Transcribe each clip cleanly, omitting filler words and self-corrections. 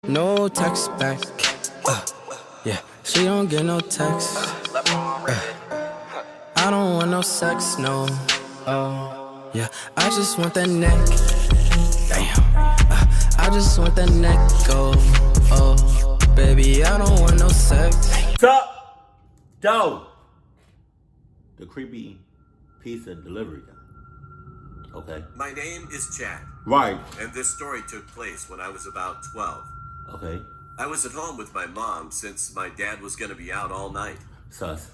No text back. Yeah, she don't get no text. I don't want no sex, no. Oh, yeah, I just want that neck. Damn. I just want that neck. Oh, baby, I don't want no sex. What's up, Joe? The creepy pizza delivery guy. Okay. My name is Chad. Right. And this story took place when I was about 12. Okay. I was at home with my mom since my dad was going to be out all night. Sus.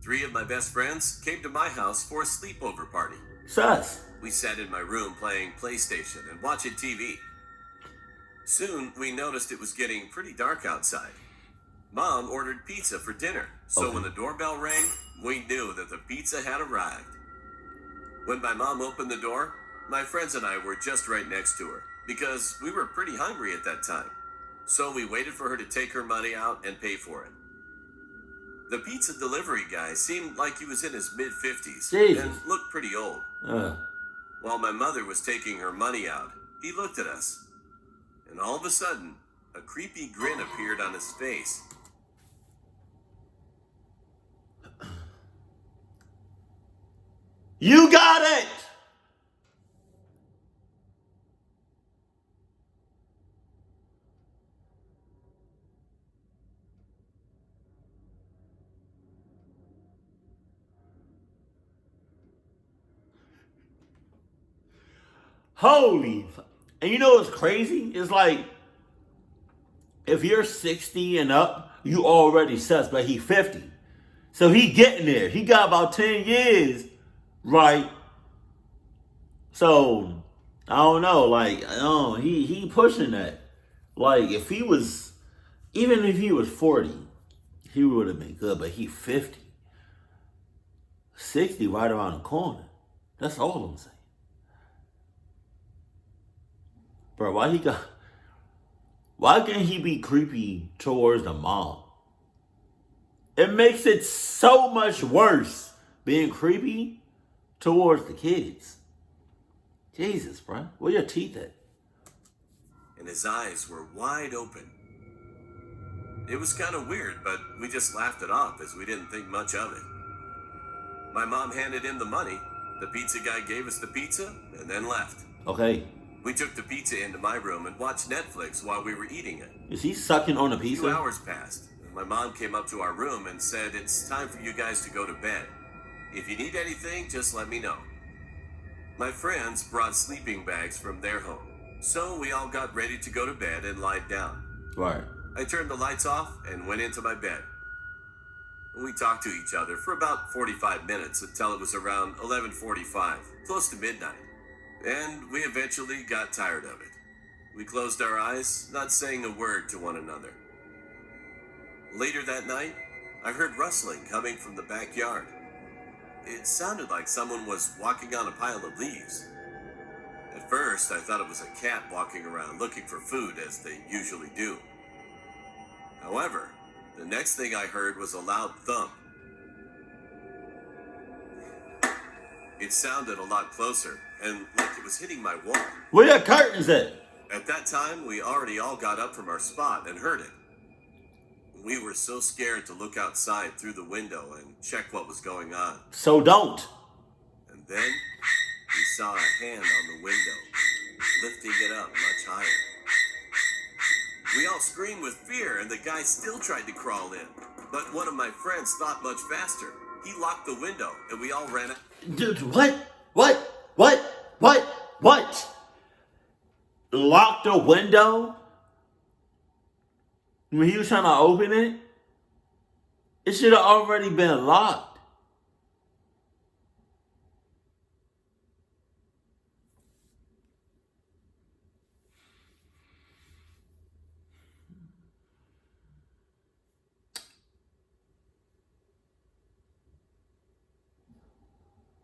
3 of my best friends came to my house for a sleepover party. Sus. We sat in my room playing PlayStation and watching TV. Soon, we noticed it was getting pretty dark outside. Mom ordered pizza for dinner, so when the doorbell rang, we knew that the pizza had arrived. When my mom opened the door, my friends and I were just right next to her, because we were pretty hungry at that time. So we waited for her to take her money out and pay for it. The pizza delivery guy seemed like he was in his mid-50s and looked pretty old. While my mother was taking her money out, he looked at us. And all of a sudden, a creepy grin appeared on his face. You got it! Holy. And you know what's crazy? It's like, if you're 60 and up, you already sus, but he 50. So he getting there. He got about 10 years, right? So, I don't know, like, he pushing that. Like, if he was, even if he was 40, he would have been good, but he 50. 60 right around the corner. That's all I'm saying. Bro, why can't he be creepy towards the mom? It makes it so much worse being creepy towards the kids. Jesus, bro. Where your teeth at? And his eyes were wide open. It was kind of weird, but we just laughed it off as we didn't think much of it. My mom handed him the money, the pizza guy gave us the pizza, and then left. Okay. We took the pizza into my room and watched Netflix while we were eating it. Is he sucking on the pizza? 2 hours passed, and my mom came up to our room and said, "It's time for you guys to go to bed. If you need anything, just let me know." My friends brought sleeping bags from their home, so we all got ready to go to bed and lied down. Right. I turned the lights off and went into my bed. We talked to each other for about 45 minutes until it was around 11:45, close to midnight. And we eventually got tired of it. We closed our eyes, not saying a word to one another. Later that night, I heard rustling coming from the backyard. It sounded like someone was walking on a pile of leaves. At first, I thought it was a cat walking around looking for food, as they usually do. However, the next thing I heard was a loud thump. It sounded a lot closer, and like it was hitting my wall. Where your curtains at? At that time, we already all got up from our spot and heard it. We were so scared to look outside through the window and check what was going on. So don't. And then, we saw a hand on the window, lifting it up much higher. We all screamed with fear, and the guy still tried to crawl in. But one of my friends thought much faster. He locked the window, and we all ran out. Dude, what? Lock the window? When he was trying to open it? It should have already been locked.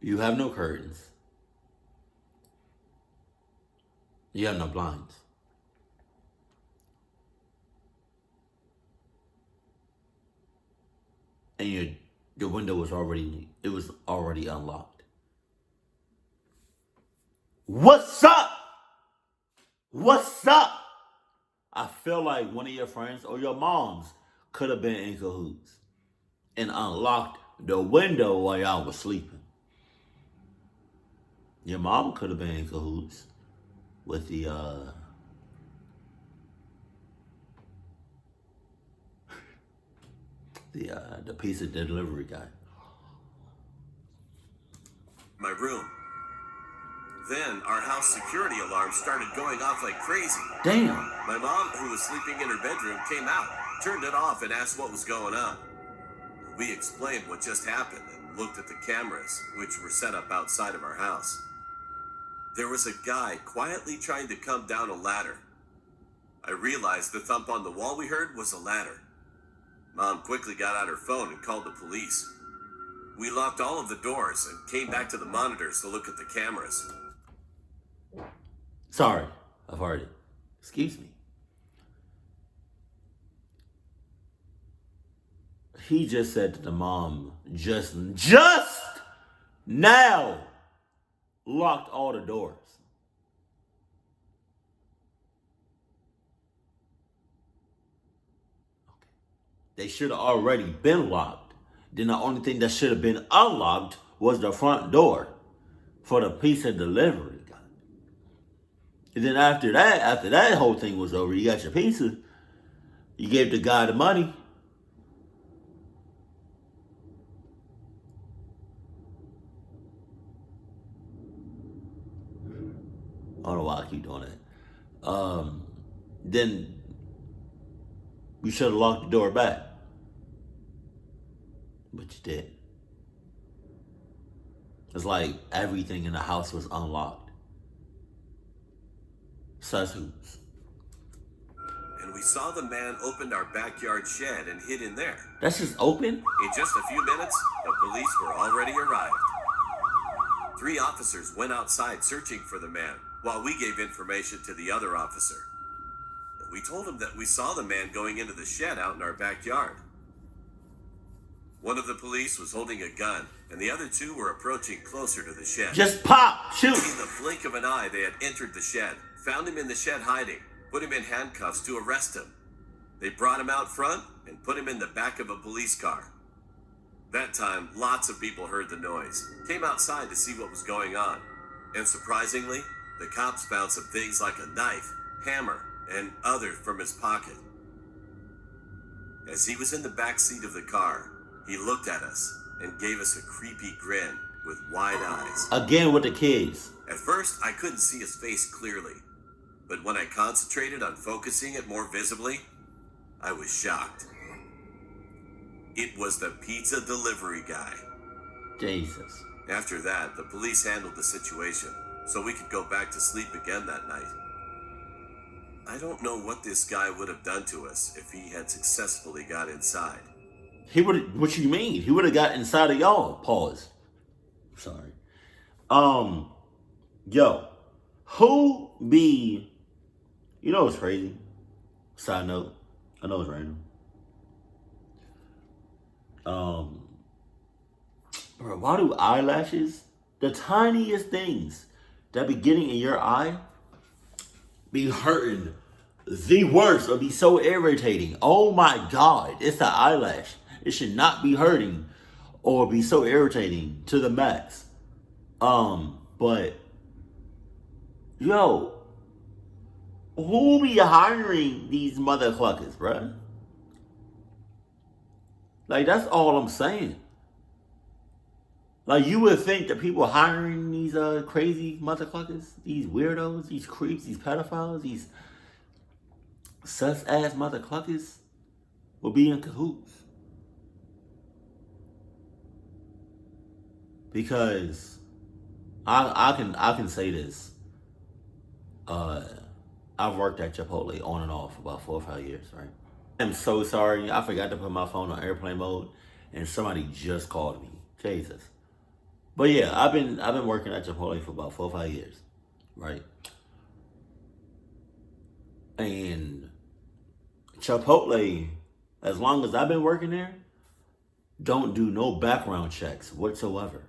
You have no curtains. You have no blinds. And your window was already unlocked. What's up? What's up? I feel like one of your friends or your moms could have been in cahoots and unlocked the window while y'all was sleeping. Your mom could have been in cahoots with the pizza delivery guy. My room. Then our house security alarm started going off like crazy. Damn. My mom, who was sleeping in her bedroom, came out, turned it off, and asked what was going on. We explained what just happened and looked at the cameras, which were set up outside of our house. There was a guy quietly trying to come down a ladder. I realized the thump on the wall we heard was a ladder. Mom quickly got out her phone and called the police. We locked all of the doors and came back to the monitors to look at the cameras. Sorry, I've heard it. Excuse me. He just said that the mom just now locked all the doors. Okay. They should have already been locked. Then the only thing that should have been unlocked was the front door for the pizza delivery guy. And then after that whole thing was over, you got your pizza. You gave the guy the money. I don't know why I keep doing that. Then you should have locked the door back. But you did. It's like everything in the house was unlocked. Sus hoops. And we saw the man opened our backyard shed and hid in there. That's just open? In just a few minutes, the police were already arrived. 3 officers went outside searching for the man, while we gave information to the other officer. We told him that we saw the man going into the shed out in our backyard. One of the police was holding a gun, and the other 2 were approaching closer to the shed. Just pop, shoot. In the blink of an eye, they had entered the shed, found him in the shed hiding, put him in handcuffs to arrest him. They brought him out front and put him in the back of a police car. That time, lots of people heard the noise, came outside to see what was going on. And surprisingly, the cops found some things like a knife, hammer, and other from his pocket. As he was in the back seat of the car, he looked at us and gave us a creepy grin with wide eyes. Again with the kids. At first, I couldn't see his face clearly, but when I concentrated on focusing it more visibly, I was shocked. It was the pizza delivery guy. Jesus. After that, the police handled the situation, so we could go back to sleep again that night. I don't know what this guy would have done to us if he had successfully got inside. What you mean? He would have got inside of y'all. Pause. Sorry. Yo, who be, you know what's crazy? Side note, I know it's random. Bro, why do eyelashes, the tiniest things that be getting in your eye, be hurting the worst or be so irritating? Oh my God, it's the eyelash. It should not be hurting or be so irritating to the max. But yo, who be hiring these motherfuckers, bruh? Like, that's all I'm saying. Like, you would think that people hiring these crazy motherfuckers, these weirdos, these creeps, these pedophiles, these sus-ass motherfuckers would be in cahoots. Because I can say this. I've worked at Chipotle on and off for about 4 or 5 years, right? I'm so sorry. I forgot to put my phone on airplane mode, and somebody just called me. Jesus. But yeah, I've been working at Chipotle for about 4 or 5 years, right? And Chipotle, as long as I've been working there, don't do no background checks whatsoever.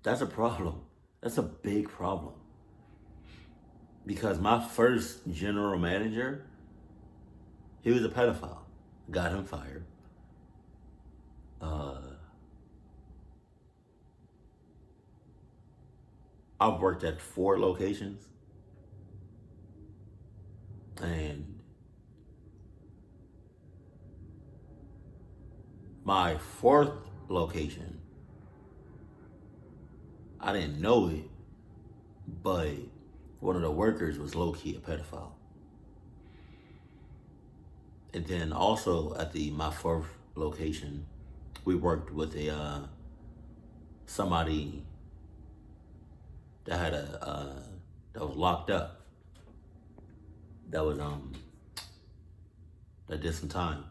That's a problem. That's a big problem. because my first general manager, he was a pedophile. Got him fired. I've worked at 4 locations. And my 4th location, I didn't know it, but one of the workers was low-key a pedophile. And then also at my 4th location, we worked with somebody that had that was locked up. That was that did some time,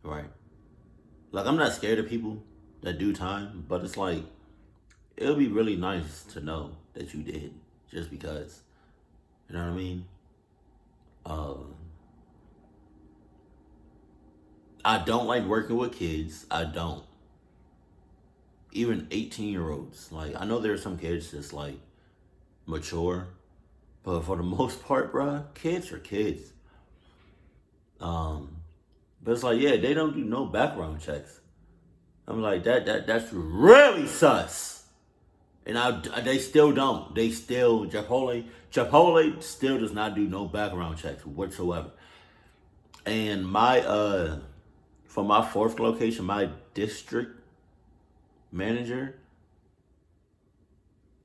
right? Like, I'm not scared of people that do time, but it's like, it'll be really nice to know that you did, just because, you know what I mean? I don't like working with kids. I don't. Even 18-year-olds. Like, I know there are some kids that's like mature, but for the most part, bruh, kids are kids. But it's like, yeah, they don't do no background checks. I'm like, that's really sus. And they still don't. They still, Chipotle still does not do no background checks whatsoever. And for my 4th location, my district manager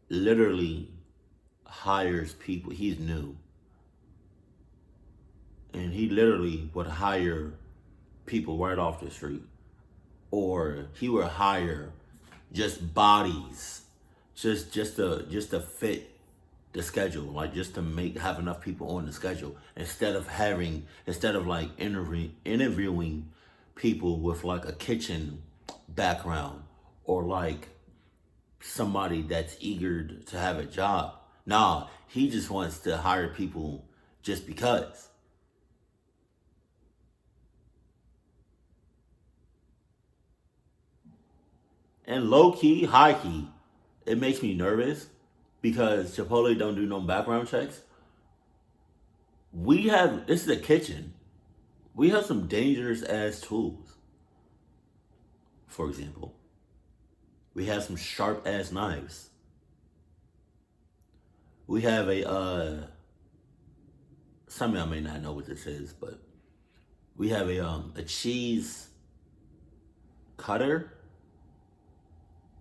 literally hires people. He's new. And he literally would hire people right off the street. Or he would hire just bodies, just to fit the schedule, like just to have enough people on the schedule, instead of like interviewing people with like a kitchen background or like somebody that's eager to have a job. Nah, he just wants to hire people just because. And low-key, high-key, it makes me nervous because Chipotle don't do no background checks. This is a kitchen. We have some dangerous ass tools. For example, we have some sharp ass knives. We have some of y'all may not know what this is, but we have a cheese cutter.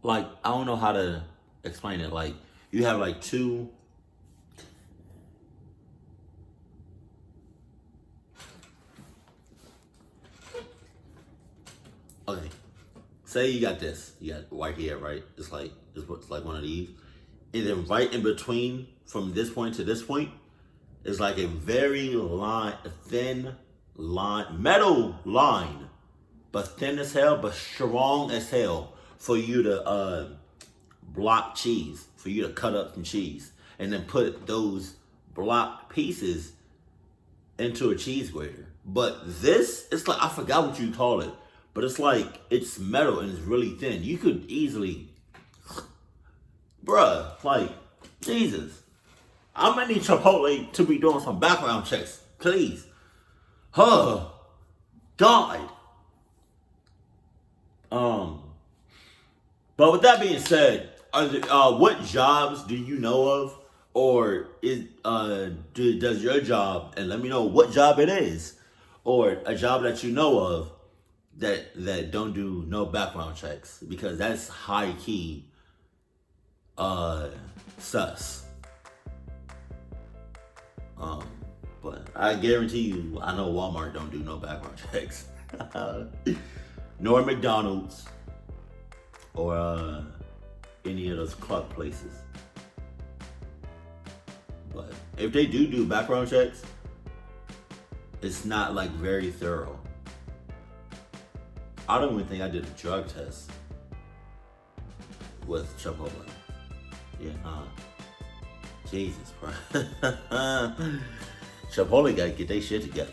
Like, I don't know how to explain it. Like, you have like 2. Okay. Say you got this. You got right here, right? It's like one of these. And then right in between, from this point to this point, is like a very thin line, metal line, but thin as hell, but strong as hell, for you to block cheese, for you to cut up some cheese, and then put those block pieces into a cheese grater. But this, it's like, I forgot what you call it, but it's like, it's metal and it's really thin. You could easily, bruh, like, Jesus. I'm gonna need Chipotle to be doing some background checks, please. Oh, God. But with that being said, what jobs do you know of, or does your job, and let me know what job it is, or a job that you know of that don't do no background checks, because that's high key sus. But I guarantee you, I know Walmart don't do no background checks, nor McDonald's, or any of those club places. But if they do background checks, it's not like very thorough. I don't even think I did a drug test with Chipotle. Yeah, Jesus, bro. Chipotle gotta get their shit together.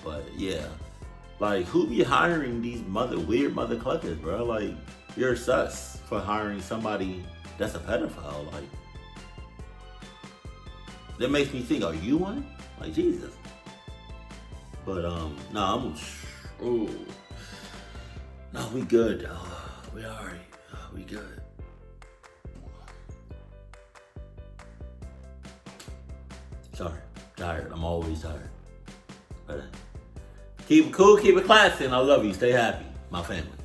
But yeah, like, who be hiring these weird mother cluckers, bro? Like, you're sus for hiring somebody that's a pedophile. Like, that makes me think, are you one? Like, Jesus. But, no, no, we good, though. We alright. We good. Sorry. Tired. I'm always tired. But keep it cool, keep it classy, and I love you. Stay happy. My family.